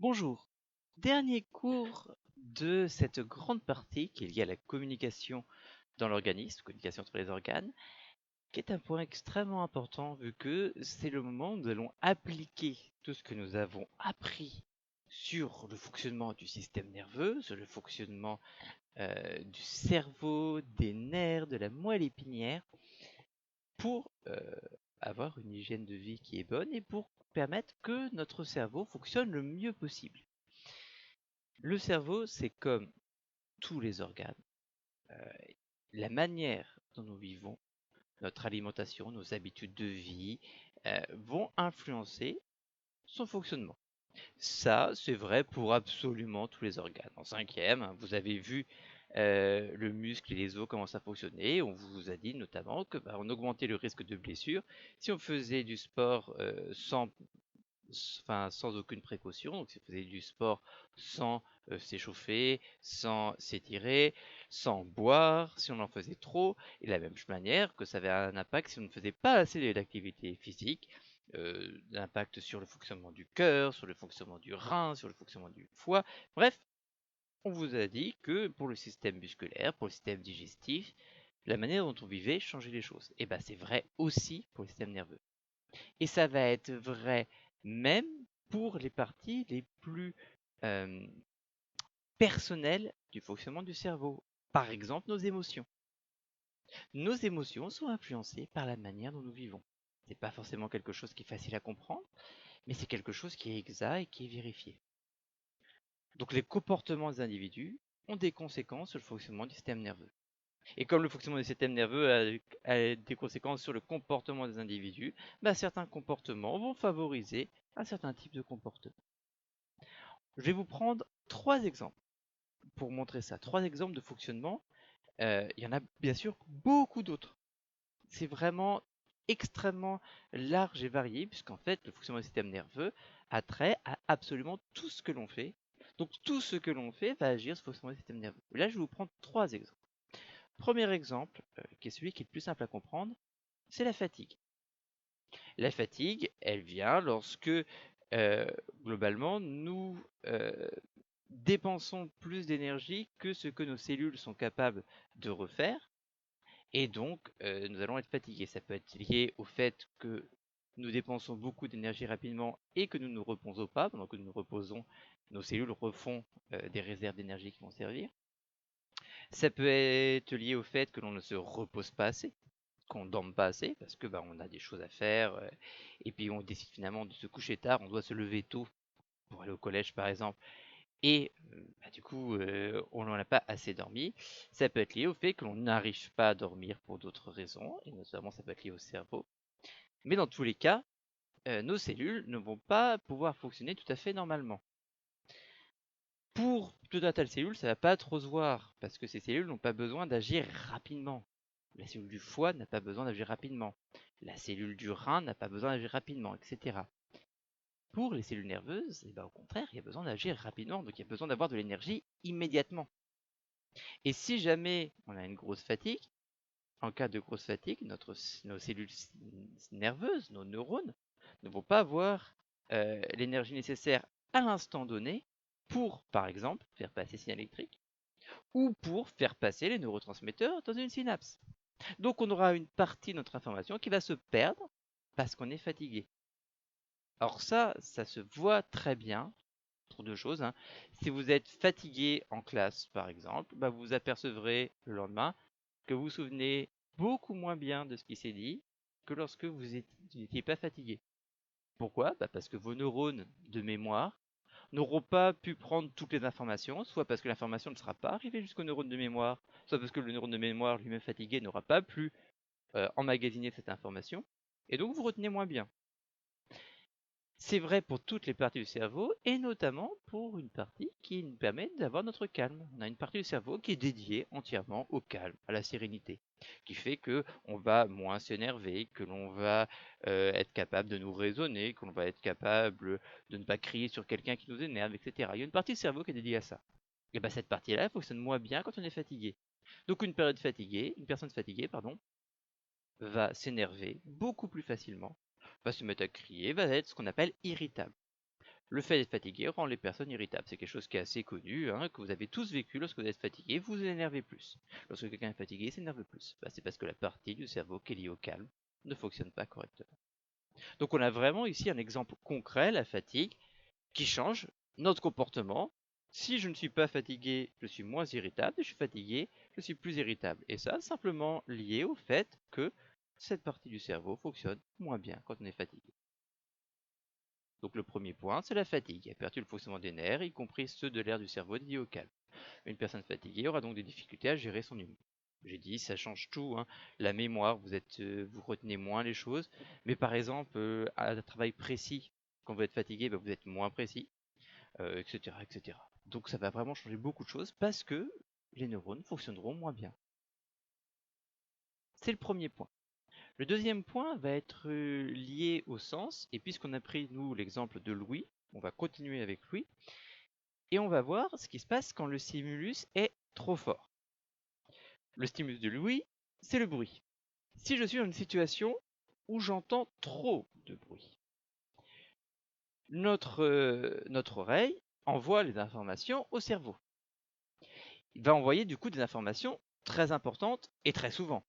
Bonjour. Dernier cours de cette grande partie qui est liée à la communication dans l'organisme, communication entre les organes, qui est un point extrêmement important vu que c'est le moment où nous allons appliquer tout ce que nous avons appris sur le fonctionnement du système nerveux, sur le fonctionnement du cerveau, des nerfs, de la moelle épinière, pour avoir une hygiène de vie qui est bonne et pour permettre que notre cerveau fonctionne le mieux possible. Le cerveau, c'est comme tous les organes. La manière dont nous vivons, notre alimentation, nos habitudes de vie vont influencer son fonctionnement. Ça, c'est vrai pour absolument tous les organes. En cinquième, vous avez vu le muscle et les os comment ça fonctionnait. On vous a dit notamment que on augmentait le risque de blessure si on faisait du sport sans aucune précaution. Donc, si on faisait du sport sans s'échauffer, sans s'étirer, sans boire, si on en faisait trop, et de la même manière que ça avait un impact si on ne faisait pas assez d'activité physique, l'impact sur le fonctionnement du cœur, sur le fonctionnement du rein, sur le fonctionnement du foie. Bref, on vous a dit que pour le système musculaire, pour le système digestif, la manière dont on vivait changeait les choses. Et c'est vrai aussi pour le système nerveux. Et ça va être vrai même pour les parties les plus euh, personnelles du fonctionnement du cerveau. Par exemple, nos émotions. Nos émotions sont influencées par la manière dont nous vivons. C'est pas forcément quelque chose qui est facile à comprendre, mais c'est quelque chose qui est exact et qui est vérifié. Donc les comportements des individus ont des conséquences sur le fonctionnement du système nerveux. Et comme le fonctionnement du système nerveux a des conséquences sur le comportement des individus, certains comportements vont favoriser un certain type de comportement. Je vais vous prendre 3 exemples pour montrer ça. 3 exemples de fonctionnement. Il y en a bien sûr beaucoup d'autres. C'est vraiment extrêmement large et varié, puisqu'en fait, le fonctionnement du système nerveux a trait à absolument tout ce que l'on fait. Donc tout ce que l'on fait va agir sur le fonctionnement du système nerveux. Là, je vais vous prendre 3 exemples. Premier exemple, qui est celui qui est le plus simple à comprendre, c'est la fatigue. La fatigue, elle vient lorsque, globalement, nous dépensons plus d'énergie que ce que nos cellules sont capables de refaire, et donc nous allons être fatigués. Ça peut être lié au fait que nous dépensons beaucoup d'énergie rapidement et que nous ne nous reposons pas. Pendant que nous nous reposons, nos cellules refont des réserves d'énergie qui vont servir. Ça peut être lié au fait que l'on ne se repose pas assez, qu'on ne dorme pas assez, parce que on a des choses à faire, et puis on décide finalement de se coucher tard, on doit se lever tôt pour aller au collège par exemple, et du coup on n'en a pas assez dormi. Ça peut être lié au fait que l'on n'arrive pas à dormir pour d'autres raisons, et notamment ça peut être lié au cerveau. Mais dans tous les cas, nos cellules ne vont pas pouvoir fonctionner tout à fait normalement. Pour tout un tas de cellules, ça va pas trop se voir, parce que ces cellules n'ont pas besoin d'agir rapidement. La cellule du foie n'a pas besoin d'agir rapidement. La cellule du rein n'a pas besoin d'agir rapidement, etc. Pour les cellules nerveuses, au contraire, il y a besoin d'agir rapidement, donc il y a besoin d'avoir de l'énergie immédiatement. Et si jamais on a une grosse fatigue, en cas de grosse fatigue, nos cellules nerveuses, nos neurones, ne vont pas avoir l'énergie nécessaire à l'instant donné pour, par exemple, faire passer le signal électrique ou pour faire passer les neurotransmetteurs dans une synapse. Donc on aura une partie de notre information qui va se perdre parce qu'on est fatigué. Alors ça se voit très bien pour 2 choses. Si vous êtes fatigué en classe, par exemple, vous vous apercevrez le lendemain que vous vous souvenez beaucoup moins bien de ce qui s'est dit que lorsque vous n'étiez pas fatigué. Pourquoi? Parce que vos neurones de mémoire n'auront pas pu prendre toutes les informations, soit parce que l'information ne sera pas arrivée jusqu'au neurone de mémoire, soit parce que le neurone de mémoire lui-même fatigué n'aura pas pu emmagasiner cette information, et donc vous retenez moins bien. C'est vrai pour toutes les parties du cerveau, et notamment pour une partie qui nous permet d'avoir notre calme. On a une partie du cerveau qui est dédiée entièrement au calme, à la sérénité, qui fait que on va moins s'énerver, que l'on va être capable de nous raisonner, que l'on va être capable de ne pas crier sur quelqu'un qui nous énerve, etc. Il y a une partie du cerveau qui est dédiée à ça. Et cette partie-là fonctionne moins bien quand on est fatigué. Donc une personne fatiguée, va s'énerver beaucoup plus facilement, va se mettre à crier, va être ce qu'on appelle irritable. Le fait d'être fatigué rend les personnes irritables. C'est quelque chose qui est assez connu, hein, que vous avez tous vécu. Lorsque vous êtes fatigué, vous vous énervez plus. Lorsque quelqu'un est fatigué, il s'énerve plus. C'est parce que la partie du cerveau qui est liée au calme ne fonctionne pas correctement. Donc on a vraiment ici un exemple concret, la fatigue, qui change notre comportement. Si je ne suis pas fatigué, je suis moins irritable. Si je suis fatigué, je suis plus irritable. Et ça, simplement lié au fait que cette partie du cerveau fonctionne moins bien quand on est fatigué. Donc le premier point, c'est la fatigue. Elle perturbe le fonctionnement des nerfs, y compris ceux de l'aire du cerveau dédié au calme. Une personne fatiguée aura donc des difficultés à gérer son humeur. J'ai dit, ça change tout, hein. La mémoire, vous retenez moins les choses. Mais par exemple, à un travail précis, quand vous êtes fatigué, vous êtes moins précis, etc., etc. Donc ça va vraiment changer beaucoup de choses parce que les neurones fonctionneront moins bien. C'est le premier point. Le deuxième point va être lié au sens, et puisqu'on a pris, nous, l'exemple de Louis, on va continuer avec Louis, et on va voir ce qui se passe quand le stimulus est trop fort. Le stimulus de Louis, c'est le bruit. Si je suis dans une situation où j'entends trop de bruit, notre oreille envoie les informations au cerveau. Il va envoyer du coup des informations très importantes et très souvent.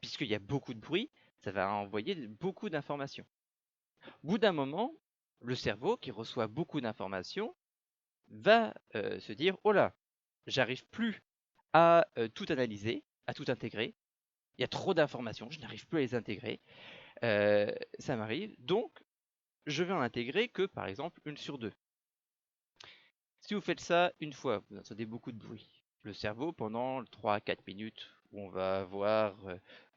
Puisqu'il y a beaucoup de bruit, ça va envoyer beaucoup d'informations. Au bout d'un moment, le cerveau, qui reçoit beaucoup d'informations, va se dire « Oh là, j'arrive plus à tout analyser, à tout intégrer. Il y a trop d'informations, je n'arrive plus à les intégrer. Ça m'arrive, donc je vais en intégrer que, par exemple, 1/2. Si vous faites ça une fois, vous entendez beaucoup de bruit. Le cerveau, pendant 3 à 4 minutes, où on va avoir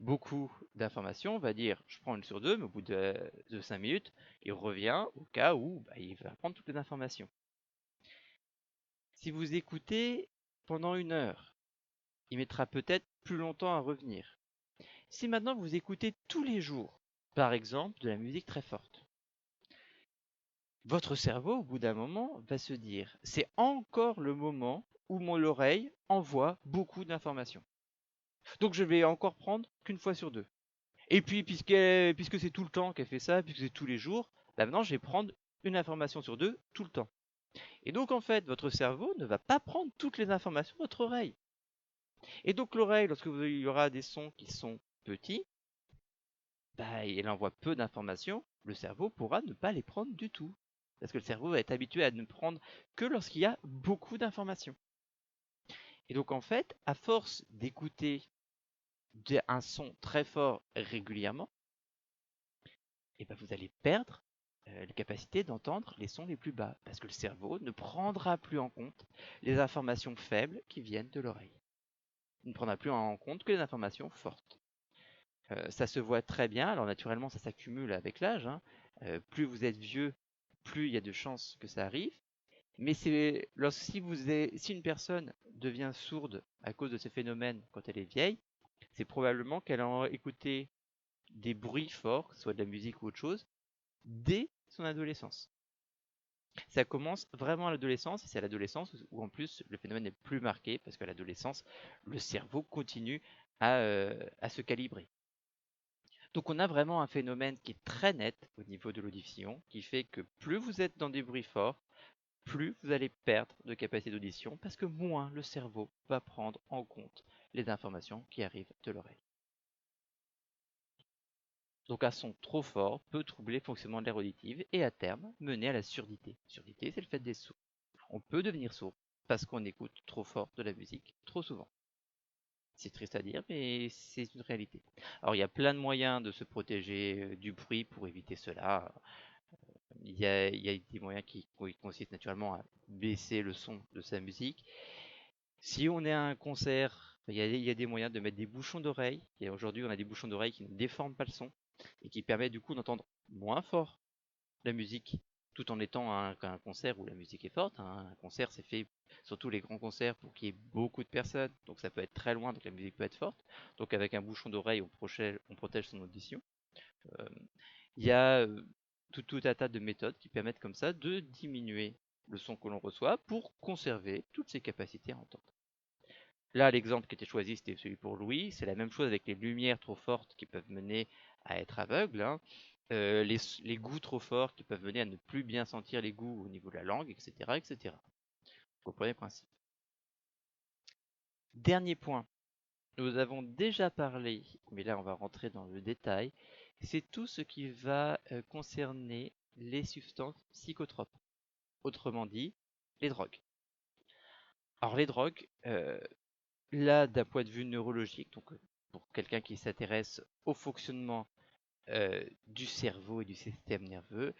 beaucoup d'informations, va dire je prends 1/2, mais au bout de 5 minutes, il revient au cas où il va prendre toutes les informations. Si vous écoutez pendant 1 heure, il mettra peut-être plus longtemps à revenir. Si maintenant vous écoutez tous les jours, par exemple de la musique très forte, votre cerveau, au bout d'un moment, va se dire c'est encore le moment où mon oreille envoie beaucoup d'informations. Donc je vais encore prendre qu'une fois sur 2. Et puis, puisque c'est tout le temps qu'elle fait ça, puisque c'est tous les jours, maintenant je vais prendre une information sur 2 tout le temps. Et donc en fait, votre cerveau ne va pas prendre toutes les informations de votre oreille. Et donc l'oreille, lorsque il y aura des sons qui sont petits, elle envoie peu d'informations, le cerveau pourra ne pas les prendre du tout. Parce que le cerveau va être habitué à ne prendre que lorsqu'il y a beaucoup d'informations. Et donc en fait, à force d'écouter un son très fort régulièrement, vous allez perdre la capacité d'entendre les sons les plus bas. Parce que le cerveau ne prendra plus en compte les informations faibles qui viennent de l'oreille. Il ne prendra plus en compte que les informations fortes. Ça se voit très bien, alors naturellement ça s'accumule avec l'âge, hein. Plus vous êtes vieux, plus il y a de chances que ça arrive. Mais si une personne devient sourde à cause de ces phénomènes quand elle est vieille, c'est probablement qu'elle a écouté des bruits forts, soit de la musique ou autre chose, dès son adolescence. Ça commence vraiment à l'adolescence, et c'est à l'adolescence où en plus le phénomène est plus marqué, parce qu'à l'adolescence, le cerveau continue à se calibrer. Donc on a vraiment un phénomène qui est très net au niveau de l'audition, qui fait que plus vous êtes dans des bruits forts, plus vous allez perdre de capacité d'audition, parce que moins le cerveau va prendre en compte les informations qui arrivent de l'oreille. Donc un son trop fort peut troubler le fonctionnement de l'aire auditive et à terme mener à la surdité. Surdité, c'est le fait d'être sourd. On peut devenir sourd parce qu'on écoute trop fort de la musique trop souvent. C'est triste à dire, mais c'est une réalité. Alors il y a plein de moyens de se protéger du bruit pour éviter cela. Il y a des moyens qui consistent naturellement à baisser le son de sa musique. Si on est à un concert, il y a des moyens de mettre des bouchons d'oreille. Aujourd'hui, on a des bouchons d'oreille qui ne déforment pas le son et qui permettent du coup d'entendre moins fort la musique tout en étant à un concert où la musique est forte. Un concert, c'est fait, surtout les grands concerts, pour qu'il y ait beaucoup de personnes. Donc ça peut être très loin, donc la musique peut être forte. Donc avec un bouchon d'oreille, on protège son audition. Euh, Il y a tout un tas de méthodes qui permettent comme ça de diminuer le son que l'on reçoit pour conserver toutes ses capacités à entendre. Là, l'exemple qui était choisi, c'était celui pour Louis. C'est la même chose avec les lumières trop fortes qui peuvent mener à être aveugle, hein. les goûts trop forts qui peuvent mener à ne plus bien sentir les goûts au niveau de la langue, etc., etc. Vous comprenez le principe. Dernier point, nous avons déjà parlé, mais là on va rentrer dans le détail, c'est tout ce qui va concerner les substances psychotropes, autrement dit, les drogues. Alors les drogues, là d'un point de vue neurologique, donc pour quelqu'un qui s'intéresse au fonctionnement du cerveau et du système nerveux,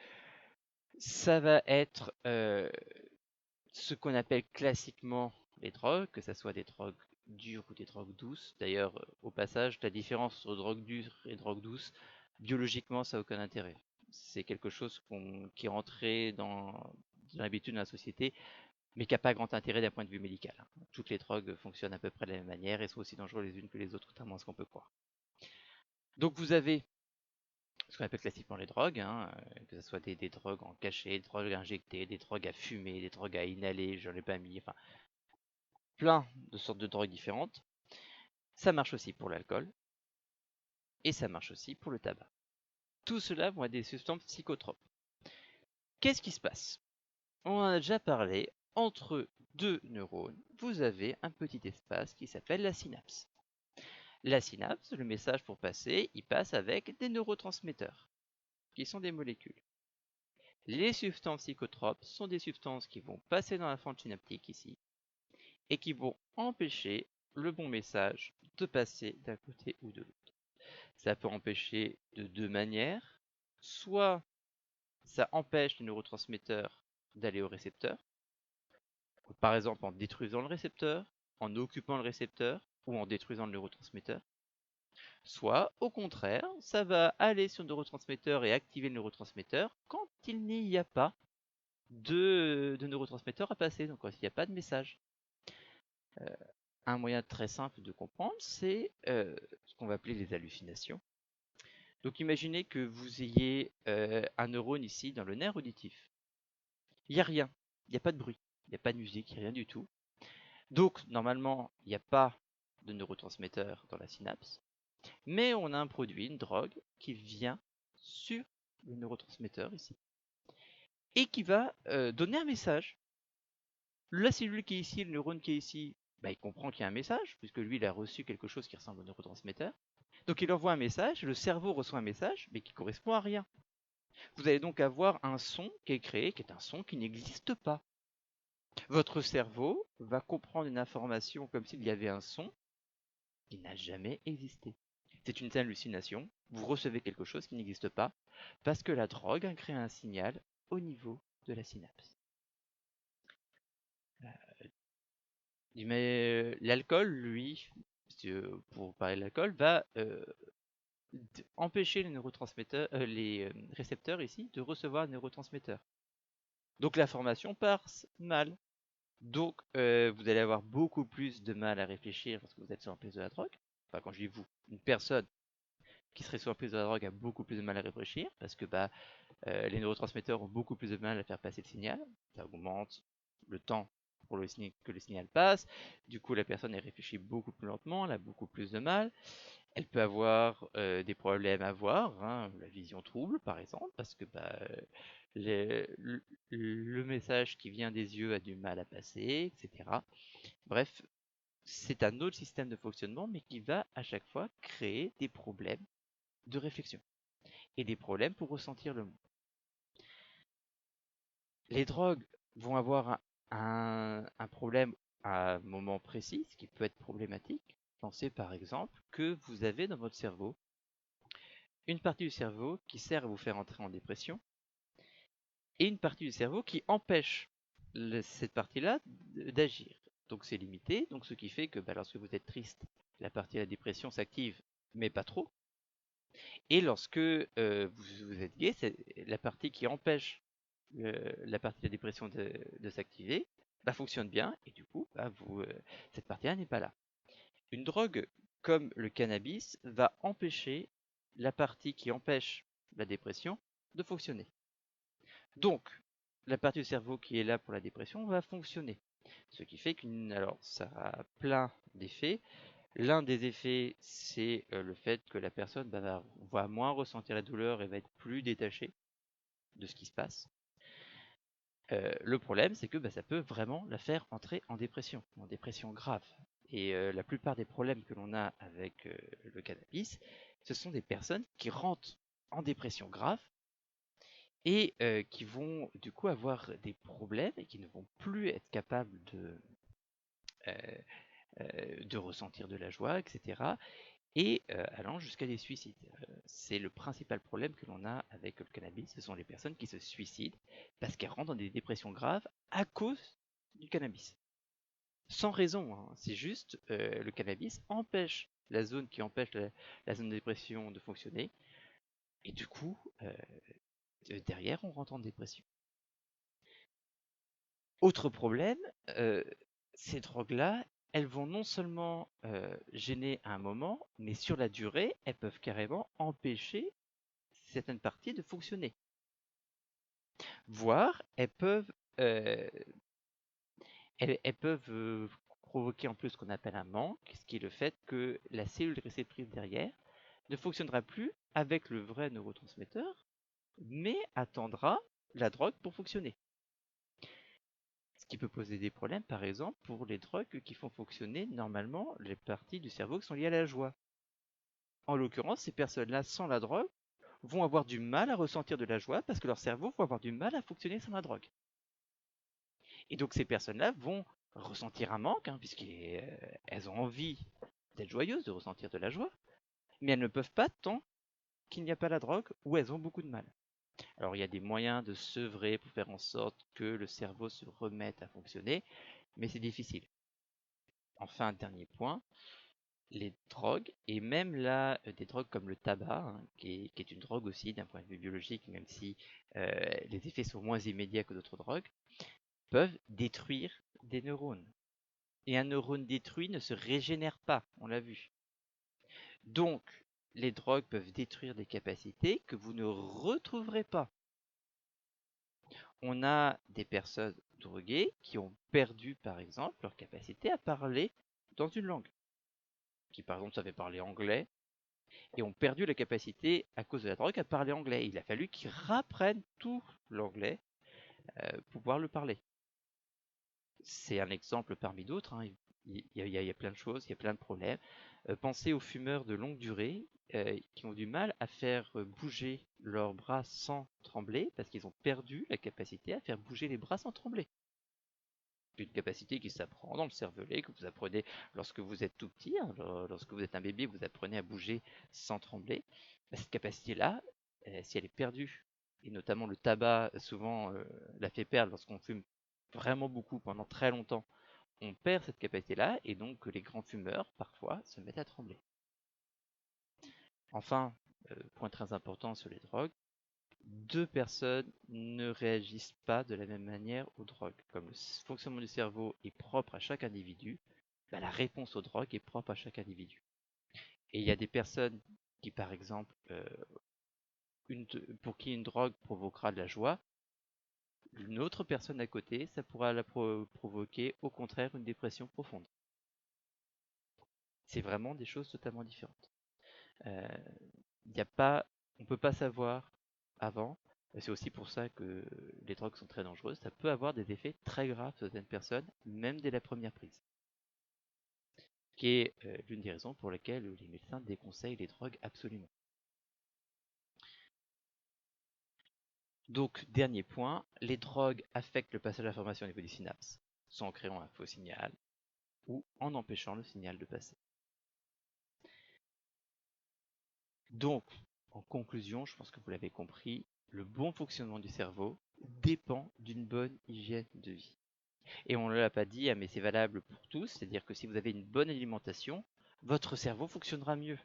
ça va être ce qu'on appelle classiquement les drogues, que ce soit des drogues dures ou des drogues douces. D'ailleurs, au passage, la différence entre drogue dure et drogue douce, biologiquement, ça n'a aucun intérêt. C'est quelque chose qui est rentré dans l'habitude de la société, mais qui n'a pas grand intérêt d'un point de vue médical. Toutes les drogues fonctionnent à peu près de la même manière et sont aussi dangereuses les unes que les autres, contrairement à ce qu'on peut croire. Donc vous avez ce qu'on appelle classiquement les drogues, que ce soit des drogues en cachet, des drogues injectées, des drogues à fumer, des drogues à inhaler, je l'ai pas mis, enfin plein de sortes de drogues différentes. Ça marche aussi pour l'alcool et ça marche aussi pour le tabac. Tout cela vont être des substances psychotropes. Qu'est-ce qui se passe? On en a déjà parlé, entre deux neurones, vous avez un petit espace qui s'appelle la synapse. La synapse, le message pour passer, il passe avec des neurotransmetteurs, qui sont des molécules. Les substances psychotropes sont des substances qui vont passer dans la fente synaptique ici, et qui vont empêcher le bon message de passer d'un côté ou de l'autre. Ça peut empêcher de deux manières. Soit ça empêche les neurotransmetteurs d'aller au récepteur, par exemple en détruisant le récepteur, en occupant le récepteur ou en détruisant le neurotransmetteur. Soit, au contraire, ça va aller sur le neurotransmetteur et activer le neurotransmetteur quand il n'y a pas de neurotransmetteur à passer, donc quand il n'y a pas de message. Un moyen très simple de comprendre, c'est ce qu'on va appeler les hallucinations. Donc imaginez que vous ayez un neurone ici dans le nerf auditif. Il n'y a rien, il n'y a pas de bruit, il n'y a pas de musique, il n'y a rien du tout. Donc normalement, il n'y a pas de neurotransmetteur dans la synapse, mais on a un produit, une drogue, qui vient sur le neurotransmetteur ici, et qui va donner un message. La cellule qui est ici, le neurone qui est ici, bah, il comprend qu'il y a un message, puisque lui, il a reçu quelque chose qui ressemble au neurotransmetteur. Donc il envoie un message, le cerveau reçoit un message, mais qui correspond à rien. Vous allez donc avoir un son qui est créé, qui est un son qui n'existe pas. Votre cerveau va comprendre une information comme s'il y avait un son qui n'a jamais existé. C'est une hallucination, vous recevez quelque chose qui n'existe pas, parce que la drogue a créé un signal au niveau de la synapse. Mais l'alcool, lui, pour parler de l'alcool, va empêcher les neurotransmetteurs, les récepteurs ici de recevoir les neurotransmetteurs. Donc l'information passe mal. Donc vous allez avoir beaucoup plus de mal à réfléchir parce que vous êtes sur l'emprise de la drogue. Enfin, quand je dis vous, une personne qui serait sur l'emprise de la drogue a beaucoup plus de mal à réfléchir parce que les neurotransmetteurs ont beaucoup plus de mal à faire passer le signal. Ça augmente le temps pour que le signal passe. Du coup, la personne elle réfléchit beaucoup plus lentement, elle a beaucoup plus de mal. Elle peut avoir des problèmes à voir, la vision trouble par exemple, parce que le message qui vient des yeux a du mal à passer, etc. Bref, c'est un autre système de fonctionnement, mais qui va à chaque fois créer des problèmes de réflexion et des problèmes pour ressentir le monde. Les drogues vont avoir un problème à un moment précis, ce qui peut être problématique. Pensez par exemple que vous avez dans votre cerveau une partie du cerveau qui sert à vous faire entrer en dépression et une partie du cerveau qui empêche cette partie-là d'agir. Donc c'est limité, donc ce qui fait que lorsque vous êtes triste, la partie de la dépression s'active, mais pas trop. Et lorsque vous êtes gay, c'est la partie qui empêche la partie de la dépression de s'activer, fonctionne bien, et du coup, cette partie-là n'est pas là. Une drogue comme le cannabis va empêcher la partie qui empêche la dépression de fonctionner. Donc, la partie du cerveau qui est là pour la dépression va fonctionner. Ce qui fait alors ça a plein d'effets. L'un des effets, c'est le fait que la personne va moins ressentir la douleur et va être plus détachée de ce qui se passe. Le problème, c'est que ça peut vraiment la faire entrer en dépression grave. Et la plupart des problèmes que l'on a avec le cannabis, ce sont des personnes qui rentrent en dépression grave et qui vont du coup avoir des problèmes et qui ne vont plus être capables de ressentir de la joie, etc. Et allant jusqu'à des suicides. C'est le principal problème que l'on a avec le cannabis, ce sont les personnes qui se suicident parce qu'elles rentrent dans des dépressions graves à cause du cannabis. Sans raison, hein. C'est juste le cannabis empêche la zone qui empêche la zone de dépression de fonctionner, et du coup, derrière, on rentre en dépression. Autre problème, euh, ces drogues-là, elles vont non seulement gêner à un moment, mais sur la durée, elles peuvent carrément empêcher certaines parties de fonctionner. Voire, euh, elles peuvent provoquer en plus ce qu'on appelle un manque, ce qui est le fait que la cellule réceptrice derrière ne fonctionnera plus avec le vrai neurotransmetteur, mais attendra la drogue pour fonctionner. Ce qui peut poser des problèmes, par exemple, pour les drogues qui font fonctionner normalement les parties du cerveau qui sont liées à la joie. En l'occurrence, ces personnes-là, sans la drogue, vont avoir du mal à ressentir de la joie parce que leur cerveau va avoir du mal à fonctionner sans la drogue. Et donc ces personnes-là vont ressentir un manque, hein, puisqu'elles ont envie d'être joyeuses, de ressentir de la joie, mais elles ne peuvent pas tant qu'il n'y a pas la drogue ou elles ont beaucoup de mal. Alors il y a des moyens de sevrer pour faire en sorte que le cerveau se remette à fonctionner, mais c'est difficile. Enfin, dernier point, les drogues, et même là, des drogues comme le tabac, hein, qui est une drogue aussi d'un point de vue biologique, même si les effets sont moins immédiats que d'autres drogues, peuvent détruire des neurones. Et un neurone détruit ne se régénère pas, on l'a vu. Donc, les drogues peuvent détruire des capacités que vous ne retrouverez pas. On a des personnes droguées qui ont perdu, par exemple, leur capacité à parler dans une langue. Qui, par exemple, savaient parler anglais et ont perdu la capacité, à cause de la drogue, à parler anglais. Il a fallu qu'ils rapprennent tout l'anglais pour pouvoir le parler. C'est un exemple parmi d'autres, hein. Il y a plein de choses, il y a plein de problèmes. Pensez aux fumeurs de longue durée qui ont du mal à faire bouger leurs bras sans trembler parce qu'ils ont perdu la capacité à faire bouger les bras sans trembler. Une capacité qui s'apprend dans le cervelet, que vous apprenez lorsque vous êtes tout petit, hein, lorsque vous êtes un bébé, vous apprenez à bouger sans trembler. Cette capacité-là, si elle est perdue, et notamment le tabac souvent la fait perdre lorsqu'on fume vraiment beaucoup pendant très longtemps, on perd cette capacité-là, et donc les grands fumeurs, parfois, se mettent à trembler. Enfin, point très important sur les drogues, deux personnes ne réagissent pas de la même manière aux drogues. Comme le fonctionnement du cerveau est propre à chaque individu, la réponse aux drogues est propre à chaque individu. Et il y a des personnes qui, par exemple, pour qui une drogue provoquera de la joie, une autre personne à côté, ça pourra la provoquer au contraire une dépression profonde. C'est vraiment des choses totalement différentes. Euh, y a pas, on ne peut pas savoir avant. C'est aussi pour ça que les drogues sont très dangereuses. Ça peut avoir des effets très graves sur certaines personnes, même dès la première prise. Ce qui est l'une des raisons pour lesquelles les médecins déconseillent les drogues absolument. Donc, dernier point, les drogues affectent le passage d'informations au niveau des synapses, soit en créant un faux signal ou en empêchant le signal de passer. Donc, en conclusion, je pense que vous l'avez compris, le bon fonctionnement du cerveau dépend d'une bonne hygiène de vie. Et on ne l'a pas dit, mais c'est valable pour tous, c'est-à-dire que si vous avez une bonne alimentation, votre cerveau fonctionnera mieux.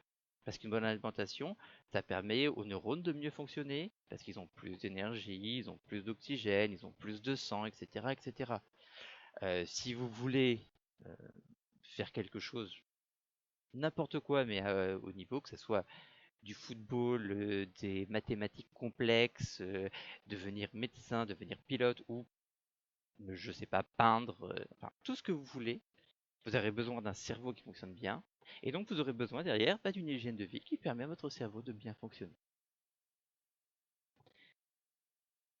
Parce qu'une bonne alimentation, ça permet aux neurones de mieux fonctionner, parce qu'ils ont plus d'énergie, ils ont plus d'oxygène, ils ont plus de sang, etc. etc. Si vous voulez euh, faire quelque chose, n'importe quoi, mais au niveau, que ce soit du football, des mathématiques complexes, devenir médecin, devenir pilote ou, je sais pas, peindre, enfin, tout ce que vous voulez, Vous aurez besoin d'un cerveau qui fonctionne bien, et donc vous aurez besoin derrière d'une hygiène de vie qui permet à votre cerveau de bien fonctionner.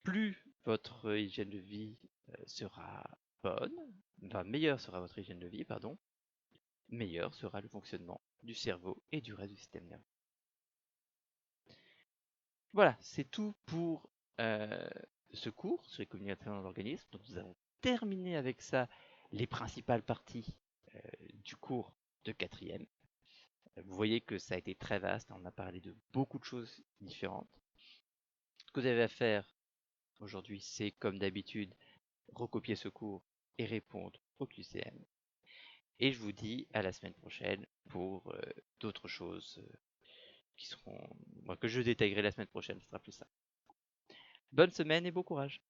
Plus votre hygiène de vie sera bonne, enfin meilleure sera votre hygiène de vie, pardon, meilleur sera le fonctionnement du cerveau et du reste du système nerveux. Voilà, c'est tout pour ce cours sur les communications dans l'organisme. Donc nous avons terminé avec ça les principales parties du cours de quatrième. Vous voyez que ça a été très vaste, on a parlé de beaucoup de choses différentes. Ce que vous avez à faire aujourd'hui, c'est comme d'habitude, recopier ce cours et répondre au QCM. Et je vous dis à la semaine prochaine pour d'autres choses qui seront, que je détaillerai la semaine prochaine, ce sera plus ça. Bonne semaine et bon courage.